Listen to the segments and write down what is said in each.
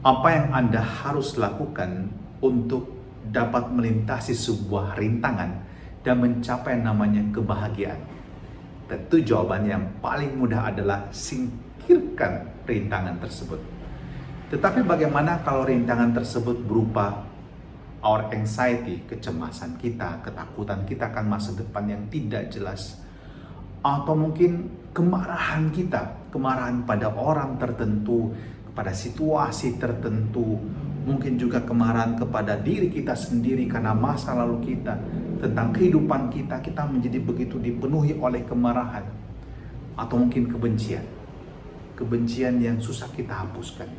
Apa yang Anda harus lakukan untuk dapat melintasi sebuah rintangan dan mencapai yang namanya kebahagiaan? Tentu jawabannya yang paling mudah adalah singkirkan rintangan tersebut. Tetapi bagaimana kalau rintangan tersebut berupa our anxiety, kecemasan kita, ketakutan kita akan masa depan yang tidak jelas, atau mungkin kemarahan kita, kemarahan pada orang tertentu, pada situasi tertentu, mungkin juga kemarahan kepada diri kita sendiri karena masa lalu kita, tentang kehidupan kita, kita menjadi begitu dipenuhi oleh kemarahan, atau mungkin kebencian yang susah kita hapuskan.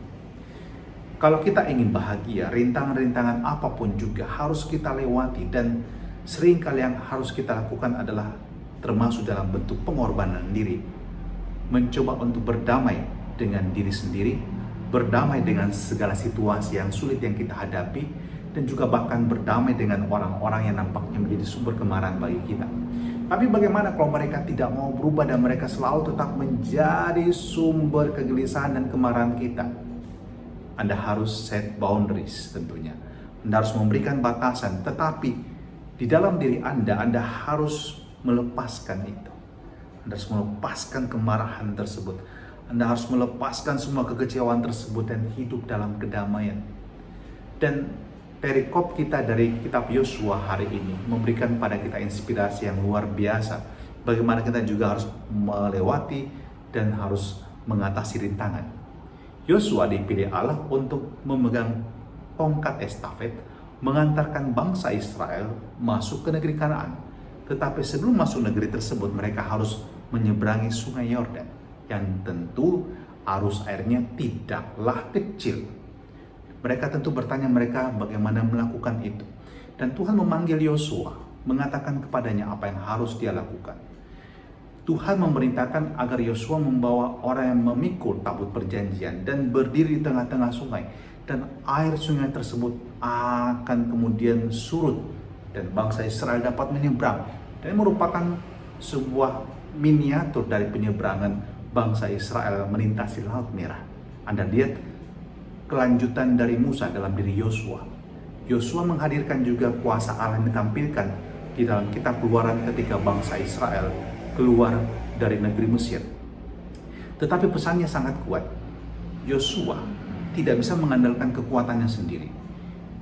Kalau kita ingin bahagia, rintangan-rintangan apapun juga harus kita lewati, dan seringkali yang harus kita lakukan adalah termasuk dalam bentuk pengorbanan diri, mencoba untuk berdamai dengan diri sendiri, berdamai dengan segala situasi yang sulit yang kita hadapi, dan juga bahkan berdamai dengan orang-orang yang nampaknya menjadi sumber kemarahan bagi kita. Tapi bagaimana kalau mereka tidak mau berubah dan mereka selalu tetap menjadi sumber kegelisahan dan kemarahan kita? Anda harus set boundaries tentunya. Anda harus memberikan batasan, tetapi di dalam diri Anda harus melepaskan itu. Anda harus melepaskan kemarahan tersebut. Anda harus melepaskan semua kekecewaan tersebut dan hidup dalam kedamaian. Dan perikop kita dari kitab Yosua hari ini memberikan pada kita inspirasi yang luar biasa. Bagaimana kita juga harus melewati dan harus mengatasi rintangan. Yosua dipilih Allah untuk memegang tongkat estafet, mengantarkan bangsa Israel masuk ke negeri Kanaan. Tetapi sebelum masuk negeri tersebut, mereka harus menyeberangi sungai Yordan, yang tentu arus airnya tidaklah kecil. Mereka tentu bertanya mereka bagaimana melakukan itu. Dan Tuhan memanggil Yosua, mengatakan kepadanya apa yang harus dia lakukan. Tuhan memerintahkan agar Yosua membawa orang yang memikul tabut perjanjian dan berdiri di tengah-tengah sungai. Dan air sungai tersebut akan kemudian surut dan bangsa Israel dapat menyeberang. Dan merupakan sebuah miniatur dari penyeberangan bangsa Israel melintasi Laut Merah. Anda lihat kelanjutan dari Musa dalam diri Yosua. Yosua menghadirkan juga kuasa Allah yang ditampilkan di dalam kitab Keluaran ketika bangsa Israel keluar dari negeri Mesir. Tetapi pesannya sangat kuat. Yosua tidak bisa mengandalkan kekuatannya sendiri.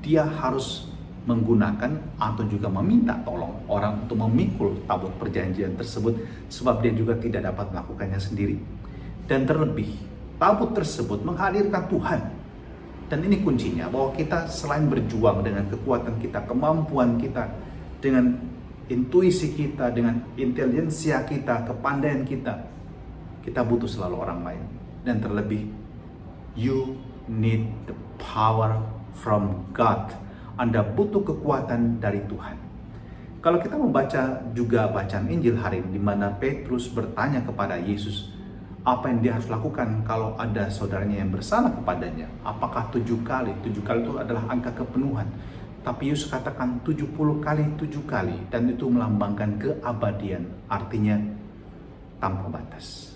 Dia harus menggunakan atau juga meminta tolong orang untuk memikul tabut perjanjian tersebut, sebab dia juga tidak dapat melakukannya sendiri. Dan terlebih, tabut tersebut menghadirkan Tuhan. Dan ini kuncinya, bahwa kita selain berjuang dengan kekuatan kita, kemampuan kita, dengan intuisi kita, dengan intelijensia kita, kepandaian kita, kita butuh selalu orang lain. Dan terlebih, you need the power from God. Anda butuh kekuatan dari Tuhan. Kalau kita membaca juga bacaan Injil hari ini, di mana Petrus bertanya kepada Yesus, apa yang dia harus lakukan kalau ada saudaranya yang bersalah kepadanya? Apakah 7 kali? 7 kali itu adalah angka kepenuhan. Tapi Yesus katakan 70 kali 7 kali, dan itu melambangkan keabadian, artinya tanpa batas.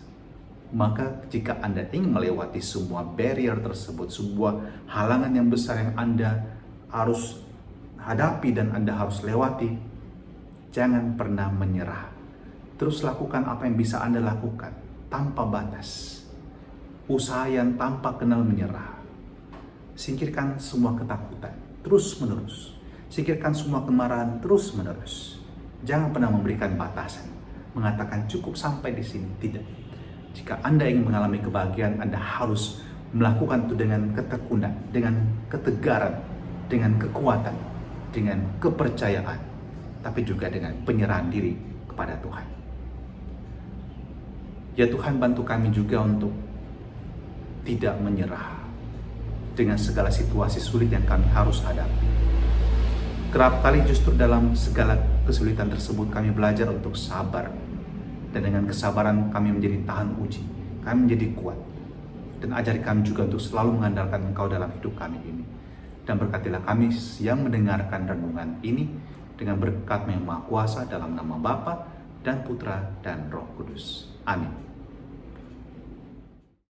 Maka jika Anda ingin melewati semua barrier tersebut, sebuah halangan yang besar yang Anda harus hadapi dan Anda harus lewati, jangan pernah menyerah. Terus lakukan apa yang bisa Anda lakukan tanpa batas. Usaha yang tanpa kenal menyerah. Singkirkan semua ketakutan terus menerus. Singkirkan semua kemarahan terus menerus. Jangan pernah memberikan batasan, mengatakan cukup sampai di sini. Tidak. Jika Anda ingin mengalami kebahagiaan, Anda harus melakukan itu dengan ketekunan, dengan ketegaran, dengan kekuatan, dengan kepercayaan, tapi juga dengan penyerahan diri kepada Tuhan. Ya Tuhan, bantu kami juga untuk tidak menyerah dengan segala situasi sulit yang kami harus hadapi. Kerap kali justru dalam segala kesulitan tersebut kami belajar untuk sabar. Dan dengan kesabaran kami menjadi tahan uji, kami menjadi kuat. Dan ajari kami juga untuk selalu mengandalkan Engkau dalam hidup kami ini. Dan berkatilah kami yang mendengarkan renungan ini dengan berkat yang Maha Kuasa, dalam nama Bapa dan Putra dan Roh Kudus. Amin.